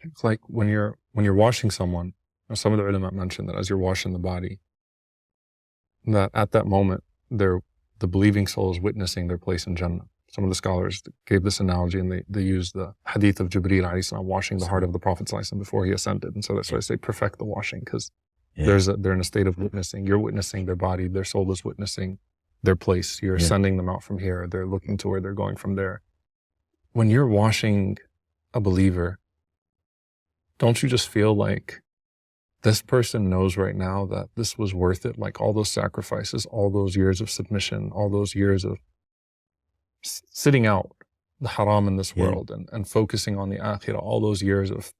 It's like when you're washing someone, some of the ulama mentioned that as you're washing the body, that at that moment, the believing soul is witnessing their place in Jannah. Some of the scholars gave this analogy, and they used the hadith of Jibreel alayhi salam washing the heart of the Prophet sallallahu alaihi wasallam before he ascended. And so that's why I say perfect the washing, because they're in a state of witnessing. You're witnessing their body, their soul is witnessing their place. You're sending them out from here. They're looking to where they're going from there. When you're washing a believer, don't you just feel like this person knows right now that this was worth it? Like all those sacrifices, all those years of submission, all those years of sitting out the haram in this world and focusing on the akhirah, all those years of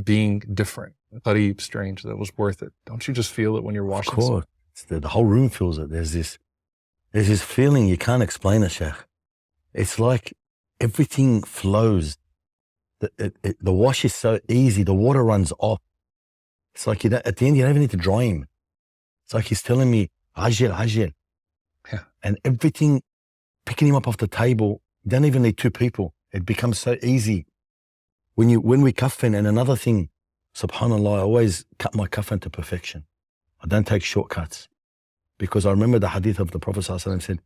being different, qareeb, strange, that was worth it. Don't you just feel it when you're washing? Of course. The whole room feels it. There's this feeling, you can't explain it, Sheikh. It's like everything flows. The wash is so easy. The water runs off. It's like at the end, you don't even need to dry him. It's like he's telling me, ajil, ajil. Yeah. And everything, picking him up off the table, you don't even need two people. It becomes so easy. When we kaffin, and another thing, subhanAllah, I always cut my kaffin to perfection. I don't take shortcuts. Because I remember the hadith of the Prophet ﷺ said,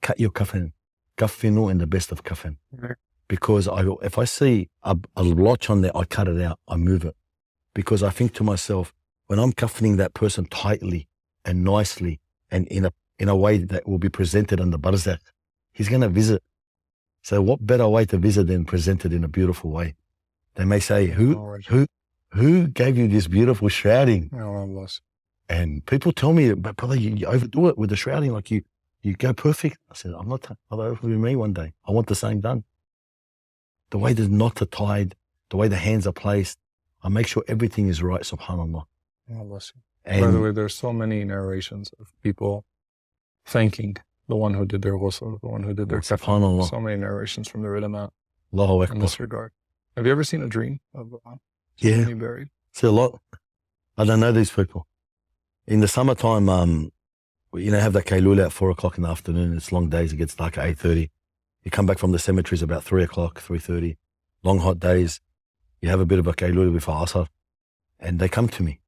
cut your kaffin, kaffinu in the best of kaffin. Right. Because if I see a blotch on there, I cut it out, I move it. Because I think to myself, when I'm kaffining that person tightly and nicely and in a way that will be presented on the barzakh, he's going to visit. So what better way to visit than presented in a beautiful way? They may say, who gave you this beautiful shrouding? And people tell me, but brother, you overdo it with the shrouding, like you go perfect. I said, I'm not, it'll be me one day. I want the same done. The way the knots are tied, the way the hands are placed, I make sure everything is right, subhanAllah. And by the way, there's so many narrations of people thanking the one who did their ghusl, the one who did their kafan. So many narrations from the ulama in this regard. Have you ever seen a dream of being buried? See a lot. I don't know these people. In the summertime, have that kailula at 4 o'clock in the afternoon. It's long days. It gets dark at 8:30. You come back from the cemeteries about 3 o'clock, 3:30. Long hot days. You have a bit of a kailula before asr, and they come to me.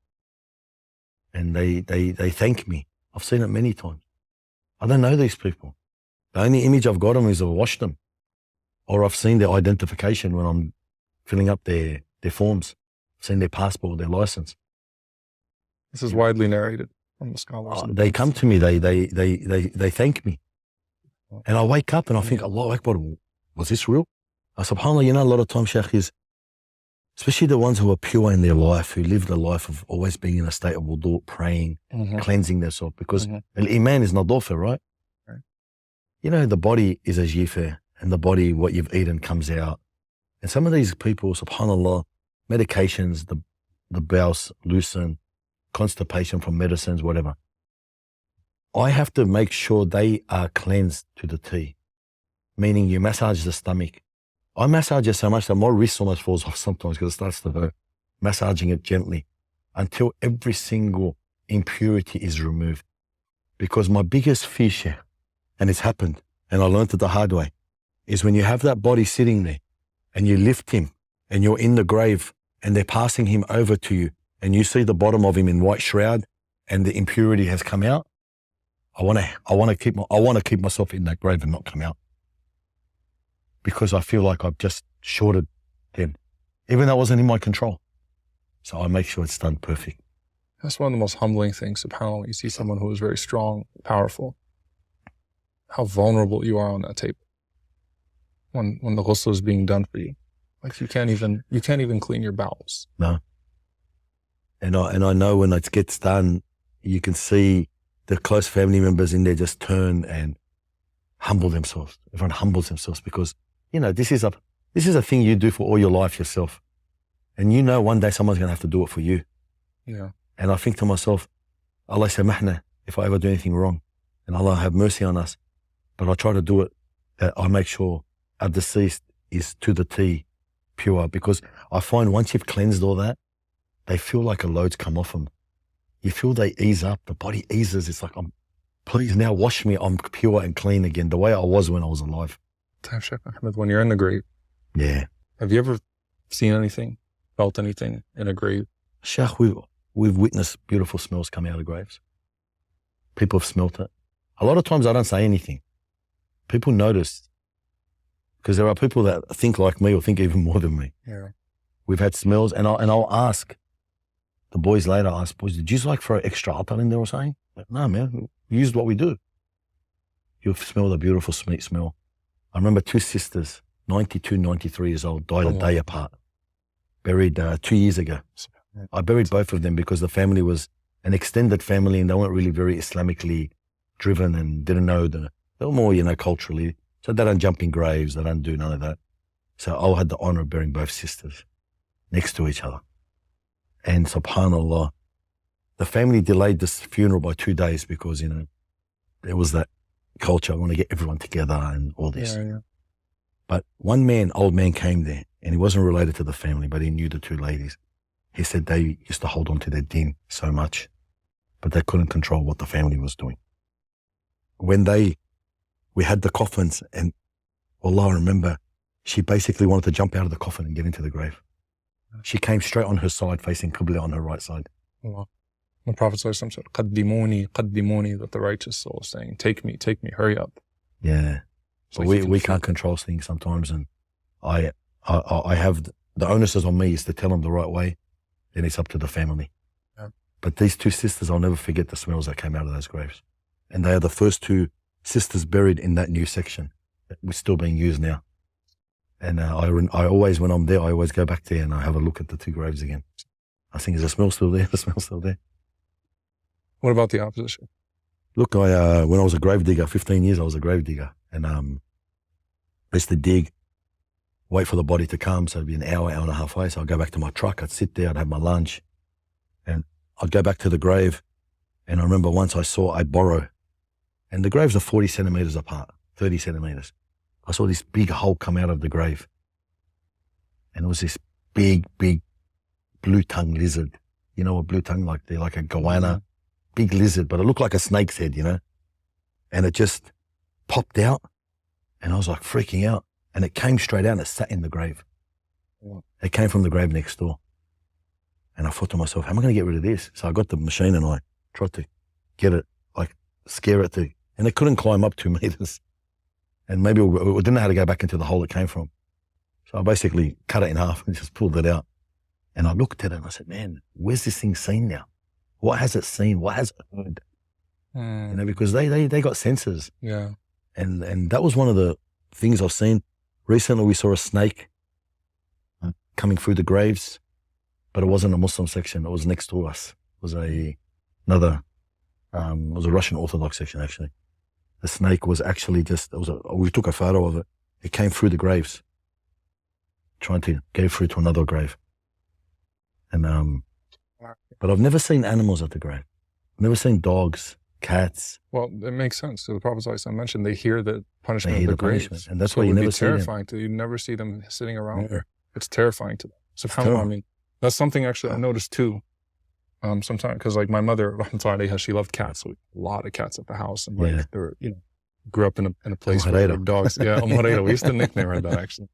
And they thank me. I've seen it many times. I don't know these people. The only image I've got them is I've watched them. Or I've seen their identification when I'm filling up their forms. I've seen their passport, their license. This is widely narrated from the scholars. They come to me, they thank me. And I wake up and I think, Allahu Akbar, was this real? SubhanAllah, a lot of times, Shaykh, is especially the ones who are pure in their life, who live the life of always being in a state of wudu, praying, cleansing themselves, because al-iman is nadafah, right? The body is a jifa, and the body, what you've eaten comes out. And some of these people, subhanAllah, medications, the bowels loosen, constipation from medicines, whatever. I have to make sure they are cleansed to the T, meaning you massage the stomach. I massage it so much that my wrist almost falls off sometimes because it starts to hurt, massaging it gently until every single impurity is removed. Because my biggest fear, and it's happened, and I learned it the hard way, is when you have that body sitting there and you lift him and you're in the grave and they're passing him over to you and you see the bottom of him in white shroud and the impurity has come out. I want to keep myself in that grave and not come out, because I feel like I've just shorted them, even though it wasn't in my control. So I make sure it's done perfect. That's one of the most humbling things, subhanAllah. You see someone who is very strong, powerful, how vulnerable you are on that table. When the ghusl is being done for you, like you can't even clean your bowels. No. And I know when it gets done, you can see the close family members in there just turn and humble themselves. Everyone humbles themselves because, this is a thing you do for all your life yourself. And one day someone's going to have to do it for you. Yeah. And I think to myself, Allah samahna if I ever do anything wrong, and Allah have mercy on us. But I try to do it, that I make sure our deceased is to the T, pure, because I find once you've cleansed all that, they feel like a load's come off them. You feel they ease up, the body eases. It's like, please now wash me, I'm pure and clean again, the way I was when I was alive. Sheikh Ahmed, when you're in the grave, have you ever seen anything felt anything in a grave? Sheikh, we've witnessed beautiful smells come out of graves. People have smelt it. A lot of times I don't say anything. People notice, because there are people that think like me or think even more than me. Yeah. We've had smells, and I'll ask the boys later, boys, did you like throw extra atar in there or something? Like, no, man, we used what we do. You'll smell the beautiful sweet smell. I remember two sisters, 92, 93 years old, died a day apart, buried 2 years ago. I buried both of them because the family was an extended family and they weren't really very Islamically driven and didn't know they were more, culturally. So they don't jump in graves, they don't do none of that. So I had the honor of burying both sisters next to each other. And subhanAllah, the family delayed this funeral by 2 days because, there was that culture. I want to get everyone together and all this. Yeah. But one old man came there and he wasn't related to the family, but he knew the two ladies. He said they used to hold on to their deen so much, but they couldn't control what the family was doing. When we had the coffins, and Allah, I remember, she basically wanted to jump out of the coffin and get into the grave. She came straight on her side, facing Qibla on her right side. Allah. The Prophet said, "Qaddimuni, qaddimuni," that the righteous soul is saying, take me, hurry up. Yeah. But we can't control things sometimes, and I have the onus is on me is to tell them the right way. Then it's up to the family. Yeah. But these two sisters, I'll never forget the smells that came out of those graves. And they are the first two sisters buried in that new section that was still being used now. And I always, when I'm there, I always go back there and I have a look at the two graves again. I think, is the smell still there? The smell's still there. What about the opposition? Look, when I was a grave digger, 15 years I was a grave digger. And I used to dig, wait for the body to come. So it'd be an hour and a half away. So I'd go back to my truck, I'd sit there, I'd have my lunch. And I'd go back to the grave. And I remember once I borrow. And the graves are 40 centimeters apart, 30 centimeters. I saw this big hole come out of the grave. And it was this big blue-tongued lizard. You know what blue tongue, like they're like a goanna, big lizard, but it looked like a snake's head, And it just popped out. And I was like freaking out. And it came straight out and it sat in the grave. It came from the grave next door. And I thought to myself, how am I going to get rid of this? So I got the machine and I tried to get it, scare it to, and it couldn't climb up 2 meters. And maybe it didn't know how to go back into the hole it came from. So I basically cut it in half and just pulled it out. And I looked at it and I said, man, where's this thing seen now? What has it seen? What has it heard? Because they got senses. Yeah. And that was one of the things I've seen. Recently we saw a snake coming through the graves, but it wasn't a Muslim section. It was next to us. It was it was a Russian Orthodox section actually. The snake was actually we took a photo of it. It came through the graves, trying to go through to another grave. And, but I've never seen animals at the grave. I've never seen dogs, cats. Well, it makes sense. So the Prophet ﷺ mentioned they hear the punishment They hear of the the graves. punishment, and that's So why it you would never be see them. terrifying to you. Never see them sitting around Yeah. there. It's terrifying to them. So terrible. I mean, that's something actually I noticed too. Sometimes, because like my mother, rahmatullahi alayha, she loved cats. So a lot of cats at the house, and Yeah. they were, grew up in a place where there were dogs. Yeah, we used to nickname her that actually.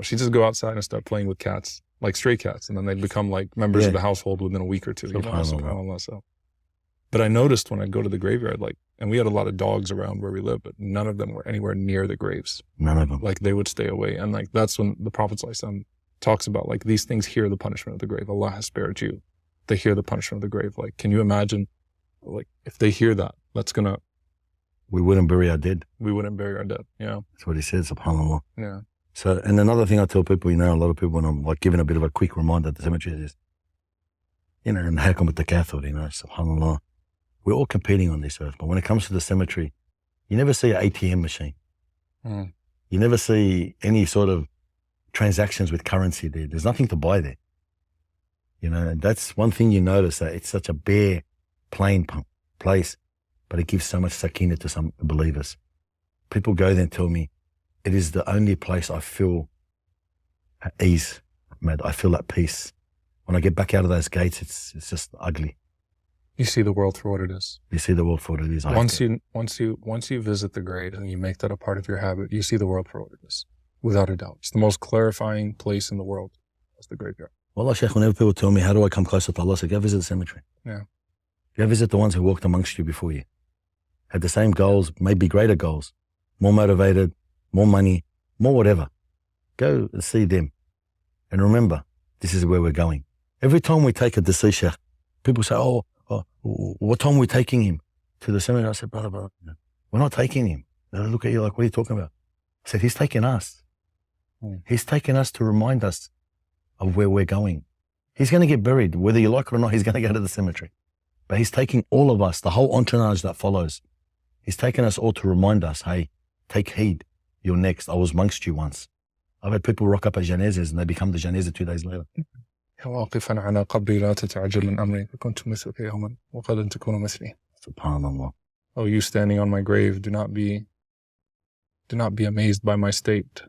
She'd just go outside and start playing with cats, like stray cats, and then they'd become like members of the household within a week or two. SubhanAllah. So, but I noticed when I'd go to the graveyard, and we had a lot of dogs around where we lived, but none of them were anywhere near the graves. None of them. They would stay away, and that's when the Prophet ﷺ talks about these things hear the punishment of the grave. Allah has spared you. They hear the punishment of the grave. Can you imagine, if they hear that, we wouldn't bury our dead. We wouldn't bury our dead. Yeah. That's what he said, subhanAllah. Yeah. So, and another thing I tell people, a lot of people, when I'm giving a bit of a quick reminder at the cemetery is, and how come with the cathode, subhanAllah, we're all competing on this earth. But when it comes to the cemetery, you never see an ATM machine. Mm. You never see any sort of transactions with currency there. There's nothing to buy there. And that's one thing you notice, that it's such a bare, plain place, but it gives so much sakina to some believers. People go there and tell me, it is the only place I feel at ease, Ahmed. I feel at peace. When I get back out of those gates, it's just ugly. You see the world for what it is. You see the world for what it is. Once you visit the grave and you make that a part of your habit, you see the world for what it is, without a doubt. It's the most clarifying place in the world. That's the graveyard. Wallah, Sheikh, whenever people tell me, how do I come closer to Allah? I say, go visit the cemetery. Yeah. Go visit the ones who walked amongst you before you. Had the same goals, maybe greater goals, more motivated, more money, more whatever. Go and see them. And remember, this is where we're going. Every time we take a deceased Sheikh, people say, oh, what time are we taking him to the cemetery? I said, brother, we're not taking him. They look at you like, what are you talking about? I said, he's taking us. He's taking us to remind us of where we're going. He's going to get buried. Whether you like it or not, he's going to go to the cemetery. But he's taking all of us, the whole entourage that follows. He's taking us all to remind us, hey, take heed. You're next. I was amongst you once. I've had people rock up at janazas and they become the janaza 2 days later. واقفا على قبري لا تتعجل من أمري فكنت مثلك يوما وغدا تكون مثلي. Subhanallah. Oh, you standing on my grave, do not be amazed by my state.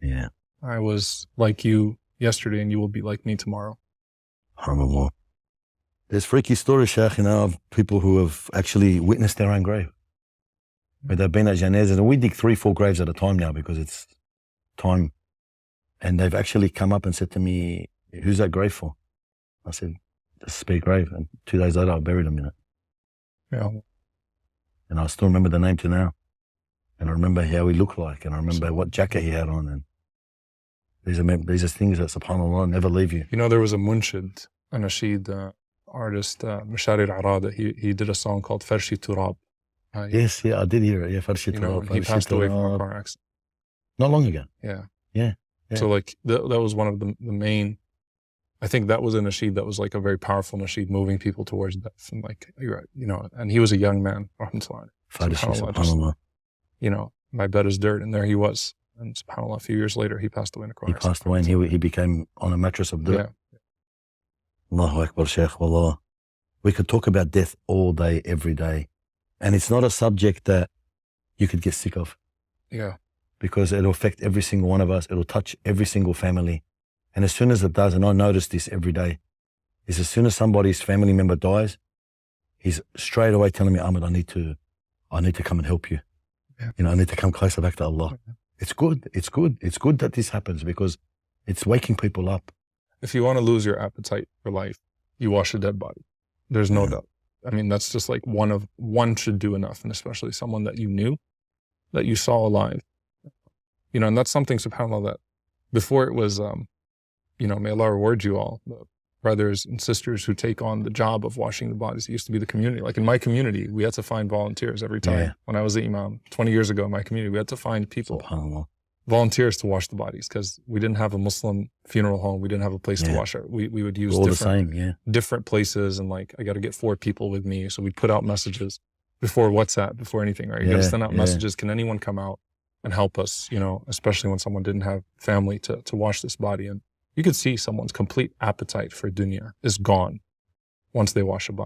Yeah. I was like you yesterday and you will be like me tomorrow. Subhanallah. There's freaky stories, Sheikh, of people who have actually witnessed their own grave. Where they've been at janazas, and we dig 3-4 graves at a time now because it's time. And they've actually come up and said to me, who's that grave for? I said, the spare grave. And 2 days later, I buried him in it. Yeah. And I still remember the name to now. And I remember how he looked like. And I remember what jacket he had on. And these are things that, subhanAllah, never leave you. You know, there was a munshid, a nasheed artist, Mashari al-Arada. He did a song called Farshi Turab. Yes, yeah, I did hear it. Yeah, Farshi Turab. He passed away from a car accident. Not long ago. Yeah. Yeah. So like that was one of the main, I think that was a nasheed that was like a very powerful nasheed moving people towards death. And like, you're right, you know, and he was a young man, rahmatullah. SubhanAllah. You know, my bed is dirt, and there he was. And subhanAllah, a few years later, he passed away in a car accident. He passed away and he became on a mattress of dirt. Yeah. Allahu Akbar, Shaykh, wallah. We could talk about death all day, every day. And it's not a subject that you could get sick of. Yeah. Because it'll affect every single one of us. It'll touch every single family. And as soon as it does, and I notice this every day, is as soon as somebody's family member dies, he's straight away telling me, Ahmed, I need to come and help you. Yeah. You know, I need to come closer back to Allah. Yeah. It's good. It's good. It's good that this happens because it's waking people up. If you want to lose your appetite for life, you wash a dead body. There's no doubt. I mean, that's just like one should do enough, and especially someone that you knew, that you saw alive. You know, and that's something, subhanAllah, that before it was, you know, may Allah reward you all, the brothers and sisters who take on the job of washing the bodies. It used to be the community. Like in my community, we had to find volunteers every time. Yeah. When I was the imam, 20 years ago in my community, we had to find people, SubhanAllah. volunteers to wash the bodies, because we didn't have a Muslim funeral home. We didn't have a place to wash it. We would use all the same, different places, and like, I got to get 4 people with me. So we'd put out messages before WhatsApp, before anything, right? You got to send out messages. Can anyone come out and help us? You know, especially when someone didn't have family to wash this body. And you could see someone's complete appetite for dunya is gone once they wash a body.